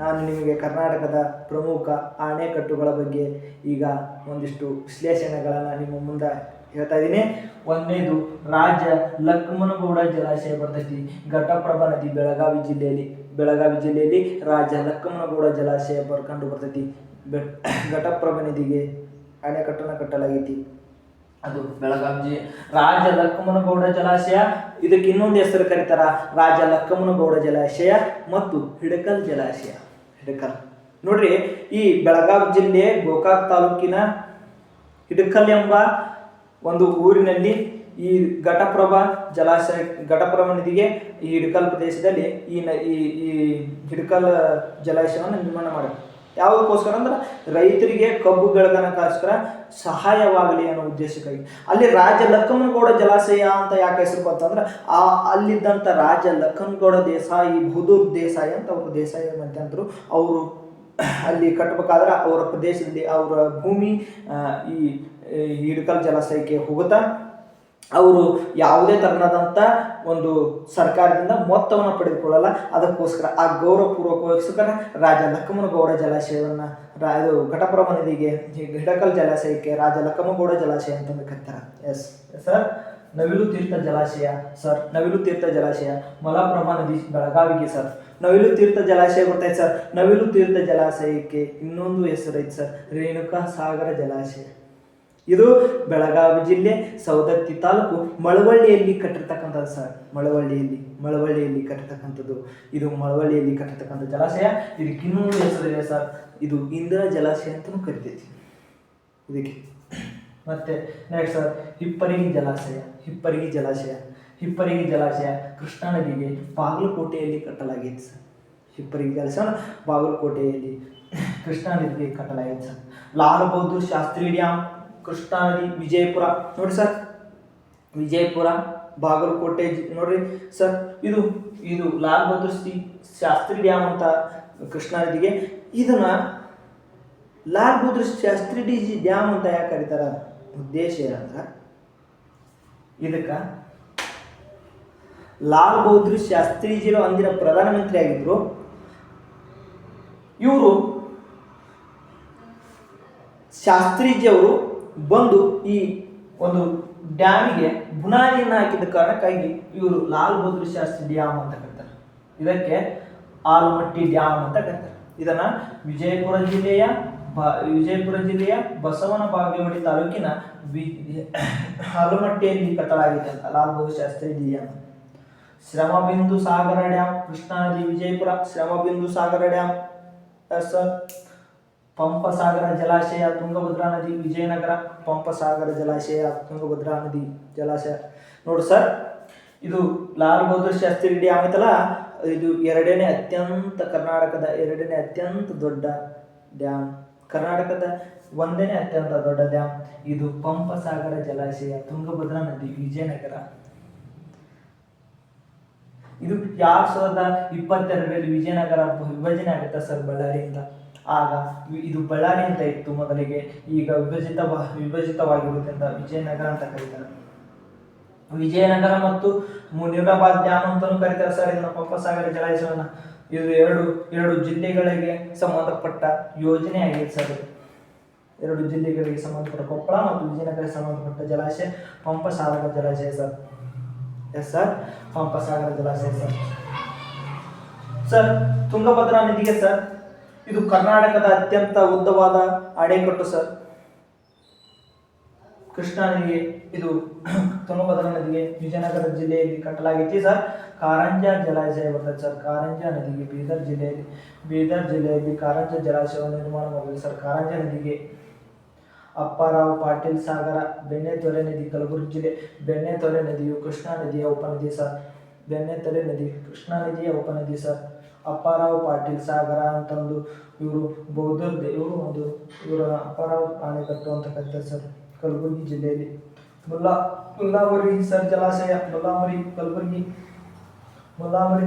ನಾನು ನಿಮಗೆ ಕರ್ನಾಟಕದ ಪ್ರಮುಖ ಅಣೆಕಟ್ಟುಗಳ ಬಗ್ಗೆ ಈಗ ಒಂದಿಷ್ಟು ವಿಶ್ಲೇಷಣೆಗಳನ್ನು ನಿಮ್ಮ ಮುಂದೆ ಹೇಳ್ತಾ ಇದ್ದೀನಿ. ಒಂದನೇದು ರಾಜ ಲಕ್ಷ್ಮಣಗೌಡ ಜಲಾಶಯ ಬರ್ತೈತಿ. ಘಟಪ್ರಭಾ ನದಿ ಬೆಳಗಾವಿ ಜಿಲ್ಲೆಯಲ್ಲಿ ರಾಜ ಲಕ್ಷ್ಮಣಗೌಡ ಜಲಾಶಯ ಕಂಡು ಬರ್ತೈತಿ. ಘಟಪ್ರಭಾ ನದಿಗೆ ಅಣೆಕಟ್ಟನ್ನು ಕಟ್ಟಲಾಗೈತಿ. ಅದು ಬೆಳಗಾವಿ ರಾಜ ಲಕ್ಷ್ಮಣಗೌಡ ಜಲಾಶಯ. ಇದಕ್ಕೆ ಇನ್ನೊಂದು ಹೆಸರು ಕರೀತಾರ, ರಾಜ ಲಕ್ಷ್ಮಣಗೌಡ ಜಲಾಶಯ ಮತ್ತು ಹಿಡಕಲ್ ಜಲಾಶಯ. ಹಿಡಕಲ್ ನೋಡ್ರಿ, ಈ ಬೆಳಗಾವಿ ಜಿಲ್ಲೆ ಗೋಕಾಕ್ ತಾಲೂಕಿನ ಹಿಡಕಲ್ ಎಂಬ ಒಂದು ಊರಿನಲ್ಲಿ ಈ ಘಟಪ್ರಭಾ ನದಿಗೆ ಈ ಹಿಡಕಲ್ ಪ್ರದೇಶದಲ್ಲಿ ಈ ಹಿಡಕಲ್ ಜಲಾಶಯವನ್ನು ನಿರ್ಮಾಣ ಮಾಡಿದ್ರು. ಯಾವುದಕ್ಕೋಸ್ಕರ ಅಂದ್ರೆ ರೈತರಿಗೆ ಕಬ್ಬು ಬೆಳೆಗೋಸ್ಕರ ಸಹಾಯವಾಗಲಿ ಅನ್ನೋ ಉದ್ದೇಶಕ್ಕಾಗಿ. ಅಲ್ಲಿ ರಾಜ ಲಕ್ಷ್ಮಣಗೌಡ ಜಲಾಶಯ ಅಂತ ಯಾಕೆ ಹೆಸರು ಬಂತಂದ್ರೆ ಅಲ್ಲಿದ್ದಂಥ ರಾಜ ಲಕ್ಷ್ಮಣಗೌಡ ದೇಸಾಯಿ, ಬಹದ್ದೂರ್ ದೇಸಾಯಿ ಅಂತ ಅವರು ದೇಸಾಯಿ ಅಂತಂದ್ರು. ಅವರು ಅಲ್ಲಿ ಕಟ್ಟಬೇಕಾದ್ರೆ ಅವರ ಪ್ರದೇಶದಲ್ಲಿ ಅವರ ಭೂಮಿ ಈ ಹಿಡಕಲ್ ಜಲಾಶಯಕ್ಕೆ ಹೋಗುತ್ತಾ ಅವರು ಯಾವುದೇ ತರನಾದಂಥ ಒಂದು ಸರ್ಕಾರದಿಂದ ಮೊತ್ತವನ್ನು ಪಡೆದುಕೊಳ್ಳಲ್ಲ. ಅದಕ್ಕೋಸ್ಕರ ಆ ಗೌರವಪೂರ್ವಕಗೋಸ್ಕರ ರಾಜ ಲಕ್ಷ್ಮಣಗೌಡ ಜಲಾಶಯವನ್ನು ಇದು ಘಟಪ್ರಭಾ ನದಿಗೆ ಹಿಡಕಲ್ ಜಲಾಶಯಕ್ಕೆ ರಾಜ ಲಕ್ಷ್ಮಣಗೌಡ ಜಲಾಶಯ ಅಂತಂದು ಕರೀತಾರೆ. Yes sir. ನವಿಲು ತೀರ್ಥ ಜಲಾಶಯ ಸರ್. ನವಿಲು ತೀರ್ಥ ಜಲಾಶಯ ಮಲಪ್ರಭಾ ನದಿ ಬೆಳಗಾವಿಗೆ ಸರ್. ನವಿಲು ತೀರ್ಥ ಜಲಾಶಯ ಗೊತ್ತಾಯ್ತು ಸರ್. ನವಿಲು ತೀರ್ಥ ಜಲಾಶಯಕ್ಕೆ ಇನ್ನೊಂದು ಹೆಸರು ಐತೆ ಸರ್, ರೇಣುಕಾ ಸಾಗರ ಜಲಾಶಯ. ಇದು ಬೆಳಗಾವಿ ಜಿಲ್ಲೆ ಸವದತ್ತಿ ತಾಲೂಕು ಮಳವಳ್ಳಿಯಲ್ಲಿ ಕಟ್ಟಿರ್ತಕ್ಕಂಥದ್ದು ಸರ್. ಮಳವಳ್ಳಿಯಲ್ಲಿ ಕಟ್ಟಿರ್ತಕ್ಕಂಥದ್ದು. ಇದು ಮಳವಳ್ಳಿಯಲ್ಲಿ ಕಟ್ಟಿರ್ತಕ್ಕಂಥ ಜಲಾಶಯ. ಇದಕ್ಕೆ ಇನ್ನೊಂದು ಹೆಸರಿದೆ ಸರ್, ಇದು ಇಂದಿರಾ ಜಲಾಶಯ ಅಂತಲೂ ಕರಿತೈತಿ ಇದಕ್ಕೆ. ಮತ್ತೆ ನೆಕ್ಸ್ಟ್ ಸರ್, ಹಿಪ್ಪರಗಿ ಜಲಾಶಯ ಕೃಷ್ಣಾ ನದಿಗೆ ಬಾಗಲಕೋಟೆಯಲ್ಲಿ ಕಟ್ಟಲಾಗಿದೆ ಸರ್. ಹಿಪ್ಪರಗಿ ಜಲಾಶಯ ಬಾಗಲಕೋಟೆಯಲ್ಲಿ ಕೃಷ್ಣಾ ನದಿಗೆ ಕಟ್ಟಲಾಗಿದೆ ಸರ್. ಲಾಲ್ ಬಹದ್ದೂರ್ ಶಾಸ್ತ್ರಿ ಡ್ಯಾಮ್ ಕೃಷ್ಣಾ ನದಿ ವಿಜಯಪುರ. ನೋಡಿ ಸರ್, ವಿಜಯಪುರ ಬಾಗಲಕೋಟೆ ನೋಡ್ರಿ ಸರ್. ಇದು ಲಾಲ್ ಬಹದ್ದೂರ್ ಶಾಸ್ತ್ರಿ ಡ್ಯಾಮ್ ಅಂತ ಕೃಷ್ಣಾ ನದಿಗೆ. ಇದನ್ನ ಲಾಲ್ ಬಹದ್ದೂರ್ ಶಾಸ್ತ್ರಿ ಡ್ಯಾಮ್ ಅಂತ ಯಾಕೆ ಕರೀತಾರ? ಉದ್ದೇಶ ಏನಂದ್ರೆ ಇದಕ್ಕೆ ಲಾಲ್ ಬಹದ್ದೂರ್ ಶಾಸ್ತ್ರಿಜಿರು ಅಂದಿನ ಪ್ರಧಾನಮಂತ್ರಿ ಆಗಿದ್ರು. ಇವರು ಶಾಸ್ತ್ರಿಜಿ ಅವರು ಬಂದು ಈ ಒಂದು ಡ್ಯಾಮಿಗೆ ಬುನಾದಿಯನ್ನು ಹಾಕಿದ ಕಾರಣಕ್ಕಾಗಿ ಇವರು ಲಾಲ್ ಬಹದ್ದೂರ್ ಶಾಸ್ತ್ರಿ ಡ್ಯಾಮ್ ಅಂತ ಕರೀತಾರೆ. ಇದಕ್ಕೆ ಆಲಮಟ್ಟಿ ಡ್ಯಾಮ್ ಅಂತ ಕರೀತಾರೆ. ಇದನ್ನ ವಿಜಯಪುರ ಜಿಲ್ಲೆಯ ಬಸವನ ಬಾಗೇವಾಡಿ ತಾಲೂಕಿನ ಆಲಮಟ್ಟಿಯಲ್ಲಿ ಕಟ್ಟಲಾಗಿದೆ ಅಂತ ಲಾಲ್ ಬಹದ್ದೂರ್ ಶಾಸ್ತ್ರಿ ಡ್ಯಾಮ್. ಶ್ರಮಬಿಂದು ಸಾಗರ ಡ್ಯಾಮ್ ಕೃಷ್ಣಾ ನದಿ ವಿಜಯಪುರ. ಶ್ರಮಬಿಂದು ಸಾಗರ ಡ್ಯಾಮ್ ಸರ್. ಪಂಪಸಾಗರ ಜಲಾಶಯ ತುಂಗಭದ್ರಾ ನದಿ ವಿಜಯನಗರ. ಪಂಪಸಾಗರ ಜಲಾಶಯ ತುಂಗಭದ್ರಾ ನದಿ ಜಲಾಶಯ. ನೋಡಿ ಸರ್, ಇದು ಲಾಲ್ ಬಹದ್ದೂರ್ ಶಾಸ್ತ್ರಿ ಡ್ಯಾಮ್ ಐತಲ್ಲ, ಇದು ಕರ್ನಾಟಕದ ಎರಡನೇ ಅತ್ಯಂತ ದೊಡ್ಡ ಡ್ಯಾಮ್. ಕರ್ನಾಟಕದ ಒಂದನೇ ಅತ್ಯಂತ ದೊಡ್ಡ ಡ್ಯಾಮ್ ಇದು ಪಂಪಸಾಗರ ಜಲಾಶಯ ತುಂಗಭದ್ರಾ ನದಿ ವಿಜಯನಗರ. ಇದು 2022ರಲ್ಲಿ ವಿಜಯನಗರ ವಿಭಜನೆ ಆಗುತ್ತೆ ಸರ್ ಬಳ್ಳಾರಿಯಿಂದ. ಆಗ ಇದು ಬಳ್ಳಾರಿ ಅಂತ ಇತ್ತು ಮೊದಲಿಗೆ, ಈಗ ವಿಭಜಿತವಾಗಿರುವುದರಿಂದ ವಿಜಯನಗರ ಅಂತ ಕರೀತಾರೆ. ವಿಜಯನಗರ ಮತ್ತು ಮುನಿರಾಬಾದ್ ಡ್ಯಾಮ್ ಅಂತಲೂ ಕರೀತಾರೆ ಸರ್ ಇದನ್ನ ಪಂಪಸಾಗರ ಜಲಾಶಯವನ್ನು. ಇದು ಎರಡು ಜಿಲ್ಲೆಗಳಿಗೆ ಸಂಬಂಧಪಟ್ಟ ಯೋಜನೆ ಆಗಿದೆ ಸರ್. ಎರಡು ಜಿಲ್ಲೆಗಳಿಗೆ ಸಂಬಂಧಪಟ್ಟ ಕೊಪ್ಪಳ ಮತ್ತು ವಿಜಯನಗರ ಸಂಬಂಧಪಟ್ಟ ಜಲಾಶಯ ಪಂಪಸಾಗರ ಜಲಾಶಯ ಸರ್. ಎಸ್ ಸರ್, ಪಂಪಸಾಗರ ಜಲಾಶಯ ಸರ್. ತುಂಗಭದ್ರಾ ನದಿಗೆ ಸರ್, ಇದು ಕರ್ನಾಟಕದ ಅತ್ಯಂತ ಉದ್ದವಾದ ಅಣೆಕಟ್ಟು ಸರ್. ಕೃಷ್ಣಾ ನದಿಗೆ ಇದು ತುಂಗಭದ್ರಾ ನದಿಗೆ ವಿಜಯನಗರ ಜಿಲ್ಲೆಯಲ್ಲಿ ಕಟ್ಟಲಾಗಿದೆ ಸರ್. ಕಾರಂಜಾ ಜಲಾಶಯ ಬರ್ತದೆ ಸರ್. ಕಾರಂಜಾ ನದಿಗೆ ಬೀದರ್ ಜಿಲ್ಲೆಯಲ್ಲಿ ಕಾರಂಜಾ ಜಲಾಶಯವನ್ನು ನಿರ್ಮಾಣ ಮಾಡಿದೆ ಸರ್. ಕಾರಂಜಾ ನದಿಗೆ ಅಪ್ಪಾರಾವ್ ಪಾಟೀಲ್ ಸಾಗರ. ಬೆಣ್ಣೆತೊರೆ ನದಿ ಕಲಬುರಗಿ ಜಿಲ್ಲೆ. ಬೆಣ್ಣೆತೊರೆ ನದಿಯು ಕೃಷ್ಣಾ ನದಿಯ ಉಪನದಿ ಸರ್. ಬೆಣ್ಣೆತೊರೆ ನದಿ ಕೃಷ್ಣಾ ನದಿಯ ಉಪನದಿ ಸರ್. ಅಪ್ಪಾರಾವ್ ಪಾಟೀಲ್ ಸಾಗರ ಅಂತಂದು ಇವರು ಇವರ ಅಪ್ಪಾರಾವ್ ಅಣೆಕಟ್ಟು ಅಂತ ಕರೀತಾರೆ ಸರ್. ಕಲಬುರಗಿ ಜಿಲ್ಲೆಯಲ್ಲಿ ಮುಲ್ಲಾಮರಿ ಸರ್ ಜಲಾಶಯ. ಮುಲ್ಲಾಮರಿ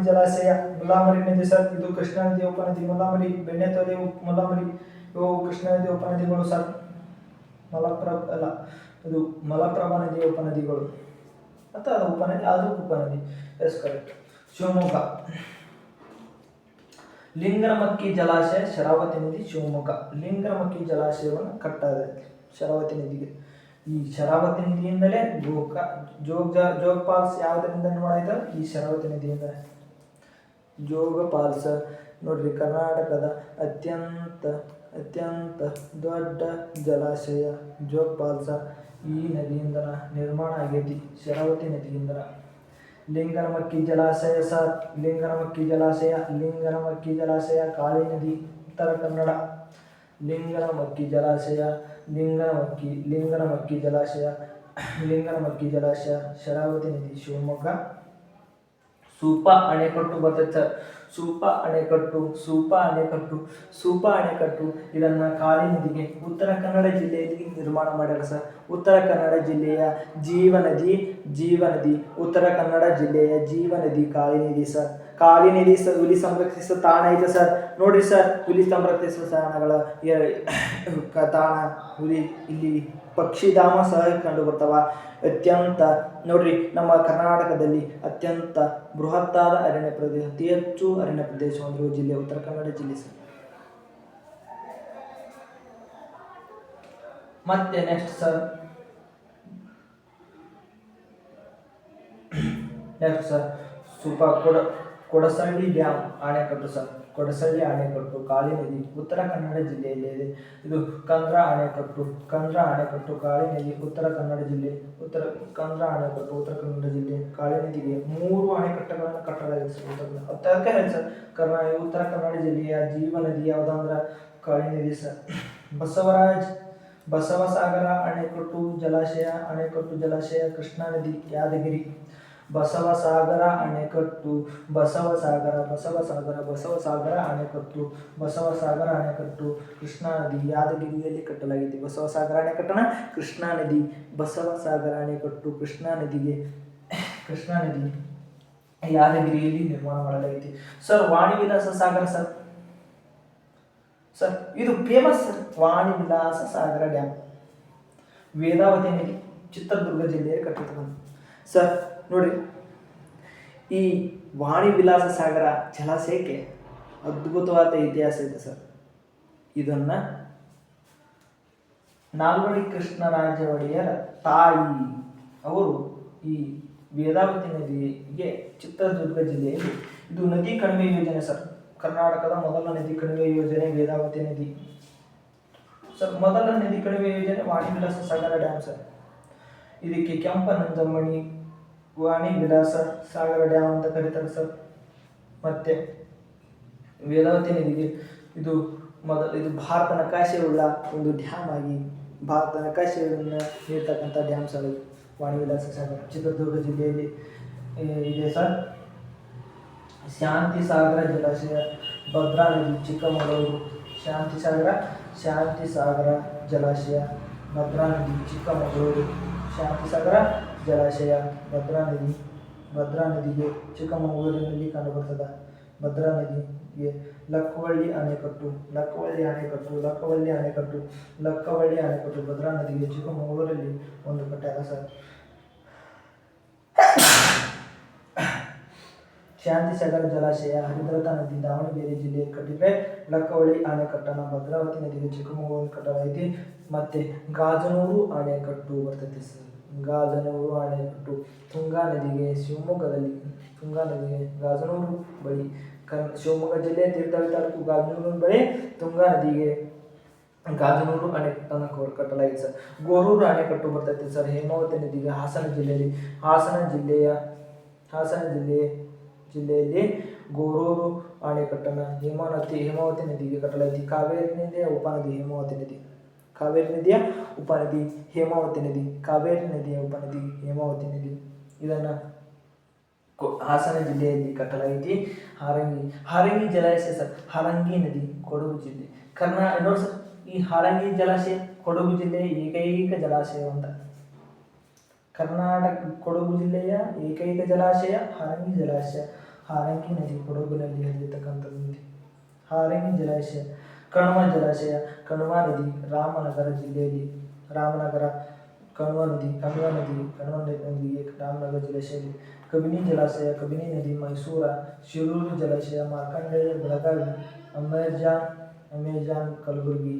ಜಲಾಶಯ, ಮುಲ್ಲಾಮರಿ ನದಿ ಸರ್. ಇದು ಕೃಷ್ಣಾ ನದಿಯ ಉಪನದಿ. ಮುಲ್ಲಾಮರಿ, ಬೆಣ್ಣೆತೊರೆ, ಮುಲ್ಲಾಮರಿ ಇವು ಕೃಷ್ಣಾ ನದಿಯ ಉಪನದಿಗಳು ಸರ್. ಇದು ಮಲಪ್ರಭಾ ನದಿಯ ಉಪನದಿಗಳು ಅಥವಾ ಅದು ಉಪನದಿ, ಅದು ಉಪನದಿ. Yes correct. ಶಿವಮೊಗ್ಗ ಲಿಂಗನಮಕ್ಕಿ ಜಲಾಶಯ ಶರಾವತಿ ನದಿ ಶಿವಮೊಗ್ಗ. ಲಿಂಗನಮಕ್ಕಿ ಜಲಾಶಯವನ್ನು ಕಟ್ಟಾದೆ ಶರಾವತಿ ನದಿಗೆ. ಈ ಶರಾವತಿ ನದಿಯಿಂದಲೇ ಜೋಗ ಫಾಲ್ಸ್ ಯಾವುದರಿಂದ ನಿರ್ಮಾಣ ಆಯ್ತು? ಈ ಶರಾವತಿ ನದಿಯಿಂದ. ಜೋಗ ಫಾಲ್ಸ್ ನೋಡ್ರಿ, ಕರ್ನಾಟಕದ ಅತ್ಯಂತ ದೊಡ್ಡ ಜಲಾಶಯ ಜೋಗ ಫಾಲ್ಸ್ ಈ ನದಿಯಿಂದ ನಿರ್ಮಾಣ ಆಗೈತಿ, ಶರಾವತಿ ನದಿಯಿಂದ. ಲಿಂಗನಮಕ್ಕಿ ಜಲಾಶಯ ಸರ್, ಲಿಂಗನಮಕ್ಕಿ ಜಲಾಶಯ ಕಾಳಿ ನದಿ, ಉತ್ತರ ಕನ್ನಡ. ಲಿಂಗನಮಕ್ಕಿ ಜಲಾಶಯ ಶರಾವತಿ ನದಿ ಶಿವಮೊಗ್ಗ. ಸೂಪಾ ಅಣೆಕಟ್ಟು ಬರ್ತೈತೆ ಸರ್. ಸೂಪಾ ಅಣೆಕಟ್ಟು ಇದನ್ನ ಕಾಳಿ ನದಿಗೆ ಉತ್ತರ ಕನ್ನಡ ಜಿಲ್ಲೆಯಲ್ಲಿ ನಿರ್ಮಾಣ ಮಾಡ್ಯಾರ ಸರ್. ಉತ್ತರ ಕನ್ನಡ ಜಿಲ್ಲೆಯ ಜೀವನದಿ ಉತ್ತರ ಕನ್ನಡ ಜಿಲ್ಲೆಯ ಜೀವನದಿ ಕಾಳಿ ನದಿ ಸರ್. ಕಾಳಿ ನದಿ ಹುಲಿ ಸಂರಕ್ಷಿಸುವ ತಾಣ ಐತೆ ಸರ್. ನೋಡ್ರಿ ಸರ್, ಹುಲಿ ಸಂರಕ್ಷಿಸುವ ತಾಣಗಳ ತಾಣ ಹುಲಿ, ಇಲ್ಲಿ ಪಕ್ಷಿಧಾಮ ಸಹ ಕಂಡು ಬರ್ತಾವ. ನೋಡ್ರಿ, ನಮ್ಮ ಕರ್ನಾಟಕದಲ್ಲಿ ಅತ್ಯಂತ ಬೃಹತ್ತಾದ ಅರಣ್ಯ ಪ್ರದೇಶ, ಅತಿ ಹೆಚ್ಚು ಅರಣ್ಯ ಪ್ರದೇಶ ಹೊಂದಿರುವ ಜಿಲ್ಲೆ ಉತ್ತರ ಕನ್ನಡ ಜಿಲ್ಲೆ ಸರ್. ಮತ್ತೆ ನೆಕ್ಸ್ಟ್ ಸರ್ ಕೊಡಸಳ್ಳಿ ಡ್ಯಾಮ್ ಅಣೆಕಟ್ಟು ಸರ್. ಕೊಡಸಳ್ಳಿ ಅಣೆಕಟ್ಟು ಕಾಳಿ ನದಿ ಉತ್ತರ ಕನ್ನಡ ಜಿಲ್ಲೆಯಲ್ಲಿ ಇದೆ. ಇದು ಕಂದ್ರಾ ಅಣೆಕಟ್ಟು ಕಾಳಿ ನದಿ ಉತ್ತರ ಕನ್ನಡ ಜಿಲ್ಲೆ. ಕಂದ್ರಾ ಅಣೆಕಟ್ಟು ಉತ್ತರ ಕನ್ನಡ ಜಿಲ್ಲೆ. ಕಾಳಿ ನದಿಗೆ 3 ಅಣೆಕಟ್ಟುಗಳನ್ನು ಕಟ್ಟಲಾಗಿದೆ ಸರ್. ಉತ್ತರ ಕನ್ನಡ ಜಿಲ್ಲೆಯ ಜೀವನದಿ ಯಾವುದಂದ್ರ ಕಾಳಿ ನದಿ ಸರ್. ಬಸವಸಾಗರ ಅಣೆಕಟ್ಟು ಜಲಾಶಯ ಕೃಷ್ಣಾ ನದಿ ಯಾದಗಿರಿ. ಬಸವಸಾಗರ ಅಣೆಕಟ್ಟು ಕೃಷ್ಣಾ ನದಿ ಯಾದಗಿರಿಯಲ್ಲಿ ಕಟ್ಟಲಾಗಿದೆ. ಬಸವಸಾಗರ ಅಣೆಕಟ್ಟನ ಕೃಷ್ಣಾ ನದಿ. ಬಸವಸಾಗರ ಅಣೆಕಟ್ಟು ಕೃಷ್ಣಾ ನದಿ ಯಾದಗಿರಿಯಲ್ಲಿ ನಿರ್ಮಾಣ ಮಾಡಲಾಗಿದೆ ಸರ್. ವಾಣಿ ವಿಲಾಸ ಸಾಗರ ಸರ್, ಇದು ಫೇಮಸ್ ಸರ್. ವಾಣಿ ವಿಲಾಸ ಸಾಗರ ಡ್ಯಾಮ್ ವೇದಾವತಿ ನದಿ ಚಿತ್ರದುರ್ಗ ಜಿಲ್ಲೆಯಲ್ಲಿ ಕಟ್ಟಿರ್ತಕ್ಕಂಥ ಸರ್. ನೋಡಿ, ಈ ವಾಣಿ ವಿಲಾಸ ಸಾಗರ ಜಲಾಶಯಕ್ಕೆ ಅದ್ಭುತವಾದ ಇತಿಹಾಸ ಇದೆ ಸರ್. ಇದನ್ನ ನಾಲ್ವಡಿ ಕೃಷ್ಣರಾಜ ಒಡೆಯರ ತಾಯಿ ಅವರು ಈ ವೇದಾವತಿ ನದಿಗೆ ಚಿತ್ರದುರ್ಗ ಜಿಲ್ಲೆಯಲ್ಲಿ, ಇದು ನದಿ ಕಣಿವೆ ಯೋಜನೆ ಸರ್. ಕರ್ನಾಟಕದ ಮೊದಲ ನದಿ ಕಣಿವೆ ಯೋಜನೆ ವೇದಾವತಿ ನದಿ ಸರ್. ಮೊದಲ ನದಿ ಕಣಿವೆ ಯೋಜನೆ ವಾಣಿ ವಿಲಾಸ ಸಾಗರ ಡ್ಯಾಮ್ ಸರ್. ಇದಕ್ಕೆ ಕೆಂಪನಂದಮಣಿ ವಾಣಿ ವಿಲಾಸ ಸಾಗರ ಡ್ಯಾಮ್ ಅಂತ ಕರೀತಾರೆ ಸರ್. ಮತ್ತೆ ವೇದಾವತಿ ನದಿಗೆ ಇದು ಭಾರತ ನಕಾಶೆಯುಳ್ಳ ಒಂದು ಡ್ಯಾಮ್ ಆಗಿ ಭಾರತ ನಕಾಶೆಯನ್ನು ನೀಡ್ತಕ್ಕಂಥ ಡ್ಯಾಮ್ ಸರ್. ವಾಣಿ ವಿಲಾಸ ಸಾಗರ ಚಿತ್ರದುರ್ಗ ಜಿಲ್ಲೆಯಲ್ಲಿ ಇದೆ ಸರ್. ಶಾಂತಿ ಸಾಗರ ಜಲಾಶಯ ಭದ್ರಾ ನದಿ ಚಿಕ್ಕಮಗಳೂರು. ಶಾಂತಿ ಸಾಗರ ಜಲಾಶಯ ಭದ್ರಾ ನದಿ ಚಿಕ್ಕಮಗಳೂರು. ಶಾಂತಿ ಸಾಗರ ಜಲಾಶಯ ಭದ್ರಾ ನದಿಗೆ ಚಿಕ್ಕಮಗಳೂರಿನಲ್ಲಿ ಕಂಡುಬರ್ತದೆ. ಭದ್ರಾ ನದಿಗೆ ಲಕ್ಕವಳ್ಳಿ ಅಣೆಕಟ್ಟು ಭದ್ರಾ ನದಿಗೆ ಚಿಕ್ಕಮಗಳೂರಲ್ಲಿ ಒಂದು ಕಟ್ಟಾಗ ಸರ್. ಶಾಂತಿ ಸಾಗರ ಜಲಾಶಯ ಹರಿದ್ರತಾ ನದಿ ದಾವಣಗೆರೆ ಜಿಲ್ಲೆಯಲ್ಲಿ ಕಟ್ಟಿದ್ರೆ, ಲಕ್ಕವಳ್ಳಿ ಅಣೆಕಟ್ಟನ್ನು ಭದ್ರಾವತಿ ನದಿಗೆ ಚಿಕ್ಕಮಗಳೂರು ಕಟ್ಟಲಾಗಿದೆ. ಮತ್ತೆ ಗಾಜನೂರು ಅಣೆಕಟ್ಟು ಬರ್ತೈತೆ ಸರ್. ಗಾಜನೂರು ಅಣೆಕಟ್ಟು ತುಂಗಾ ನದಿಗೆ ಗಾಜನೂರು ಬಳಿ, ಶಿವಮೊಗ್ಗ ಜಿಲ್ಲೆ ತೀರ್ಥಹಳ್ಳಿ ತಾಲೂಕು ಗಾಜನೂರು ಬಳಿ ತುಂಗಾ ನದಿಗೆ ಗಾಜನೂರು ಅಣೆಕಟ್ಟನ್ನು ಕಟ್ಟಲಾಗಿದೆ ಸರ್. ಗೋರೂರು ಅಣೆಕಟ್ಟು ಬರ್ತೈತೆ ಸರ್ ಹೇಮಾವತಿ ನದಿಗೆ ಹಾಸನ ಜಿಲ್ಲೆಯಲ್ಲಿ ಗೋರೂರು ಅಣೆಕಟ್ಟನ್ನು ಹೇಮಾವತಿ ನದಿಗೆ ಕಟ್ಟಲಾಗಿದೆ. ಕಾವೇರಿ ನದಿಯ ಉಪನದಿ ಹೇಮಾವತಿ ನದಿ ಇದನ್ನು ಹಾಸನ ಜಿಲ್ಲೆಯಲ್ಲಿ ಕಟ್ಟಲಾಗಿದೆ. ಹಾರಂಗಿ ಜಲಾಶಯ ಸರ್. ಹಾರಂಗಿ ನದಿ ಕೊಡಗು ಜಿಲ್ಲೆ. ನೋಡಿ ಸರ್, ಈ ಹಾರಂಗಿ ಜಲಾಶಯ ಕೊಡಗು ಜಿಲ್ಲೆಯ ಏಕೈಕ ಜಲಾಶಯ ಅಂತ. ಕರ್ನಾಟಕ ಕೊಡಗು ಜಿಲ್ಲೆಯ ಏಕೈಕ ಜಲಾಶಯ ಹಾರಂಗಿ ಜಲಾಶಯ. ಹಾರಂಗಿ ನದಿ ಕೊಡಗಿನಲ್ಲಿ ಹರಿಯತಕ್ಕಂಥದ್ದು ನದಿ. ಹಾರಂಗಿ ಜಲಾಶಯ. ಕಣ್ವ ನದಿ ರಾಮನಗರ ಜಿಲ್ಲೆಯಲ್ಲಿ. ಕಣ್ವ ನದಿಗೆ ರಾಮನಗರ ಜಲಾಶಯದಲ್ಲಿ ಕಬಿನಿ ಜಲಾಶಯ, ಕಬಿನಿ ನದಿ, ಮೈಸೂರ, ಶಿರೂರು ಜಲಾಶಯ, ಮಾರ್ಕಂಡೇಯ ಬೆಳಗಾವಿ, ಅಮೆಜಾನ್ ಕಲಬುರಗಿ.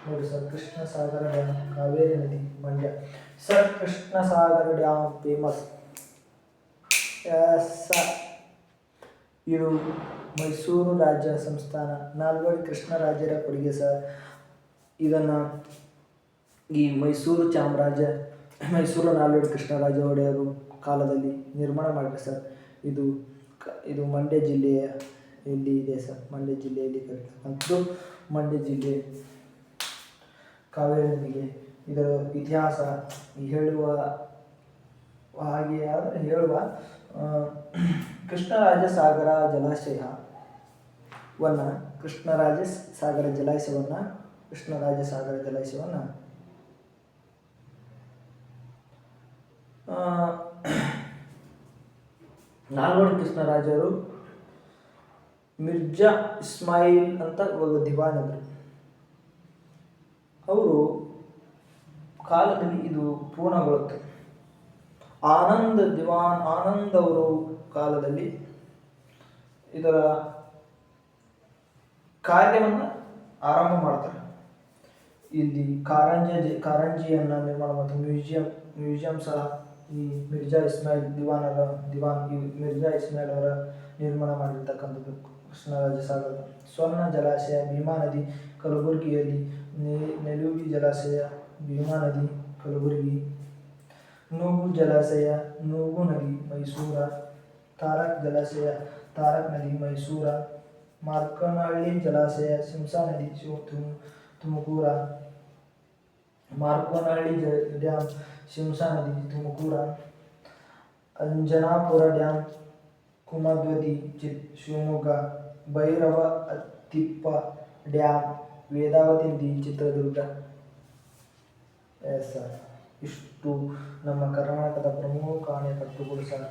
ನೋಡಿ ಸರ್, ಕೃಷ್ಣಸಾಗರ ಡ್ಯಾಮ್, ಕಾವೇರಿ ನದಿ, Mandya. Sir, Krishnasagara dam famous. ಇದು ಮೈಸೂರು ರಾಜ್ಯ ಸಂಸ್ಥಾನ, ನಾಲ್ವಡಿ ಕೃಷ್ಣರಾಜರ ಕೊಡುಗೆ ಸರ್. ಇದನ್ನು ಈ ಮೈಸೂರು ನಾಲ್ವಡಿ ಕೃಷ್ಣರಾಜ ಒಡೆಯರು ಕಾಲದಲ್ಲಿ ನಿರ್ಮಾಣ ಮಾಡಿದೆ ಸರ್. ಇದು ಮಂಡ್ಯ ಜಿಲ್ಲೆಯ ಇಲ್ಲಿ ಇದೆ ಸರ್. ಮಂಡ್ಯ ಜಿಲ್ಲೆಯಲ್ಲಿ ಕರೀತಕ್ಕಂಥದ್ದು. ಮಂಡ್ಯ ಜಿಲ್ಲೆ ಕಾವೇರಿ ನದಿಗೆ ಇದರ ಇತಿಹಾಸ ಹೇಳುವ ಕೃಷ್ಣರಾಜಸಾಗರ ಜಲಾಶಯವನ್ನು ನಾಲ್ವಡಿ ಕೃಷ್ಣರಾಜರು ಮಿರ್ಜಾ ಇಸ್ಮಾಯಿಲ್ ಅಂತ ದಿವಾನರು. ಅವರು ಕಾಲದಲ್ಲಿ ಇದು ಪೂರ್ಣಗೊಳ್ಳುತ್ತೆ. ಆನಂದ್ ಅವರು ಕಾಲದಲ್ಲಿ ಇದರ ಕಾರ್ಯವನ್ನು ಆರಂಭ ಮಾಡ್ತಾರೆ. ಇಲ್ಲಿ ಕಾರಂಜಿಯನ್ನು ನಿರ್ಮಾಣ ಮಾಡ್ತಾರೆ. ಮ್ಯೂಸಿಯಂ ಸಹ ಈ ಮಿರ್ಜಾ ಇಸ್ಮಾಯಿಲ್ ಅವರ ನಿರ್ಮಾಣ ಮಾಡಿರ್ತಕ್ಕಂಥದ್ದು. ಕೃಷ್ಣರಾಜಸಾಗರ. ಸ್ವರ್ಣ ಜಲಾಶಯ, ಭೀಮಾ ನದಿ, ಕಲಬುರಗಿಯಲ್ಲಿ. ನೆಲುವಿ ಜಲಾಶಯ, ಭೀಮಾ ನದಿ, ಕಲಬುರಗಿ. ನೂಗು ಜಲಾಶಯ, ನೂಗು ನದಿ, ಮೈಸೂರ. ತಾರಕ್ ಜಲಾಶಯ, ತಾರಕ್ ನದಿ, ಮೈಸೂರ. ಮಾರ್ಕನಹಳ್ಳಿ ಜಲಾಶಯ, ಶಿಂಷಾ ನದಿ, ತುಮಕೂರ. ಮಾರ್ಕೋನಹಳ್ಳಿ ಡ್ಯಾಮ್, ಶಿಂಷಾ ನದಿ, ತುಮಕೂರ. ಅಂಜನಾಪುರ ಡ್ಯಾಮ್, ಕುಮದ್ವತಿ, ಶಿವಮೊಗ್ಗ. ಭೈರವ ಅತ್ತಿಪ್ಪ ಡ್ಯಾಮ್, ವೇದಾವತಿ ನದಿ, ಚಿತ್ರದುರ್ಗ. ಸರ್, ಇಷ್ಟು ನಮ್ಮ ಕರ್ನಾಟಕದ ಪ್ರಮುಖ ಅಣೆಕಟ್ಟುಗಳು ಸರ್.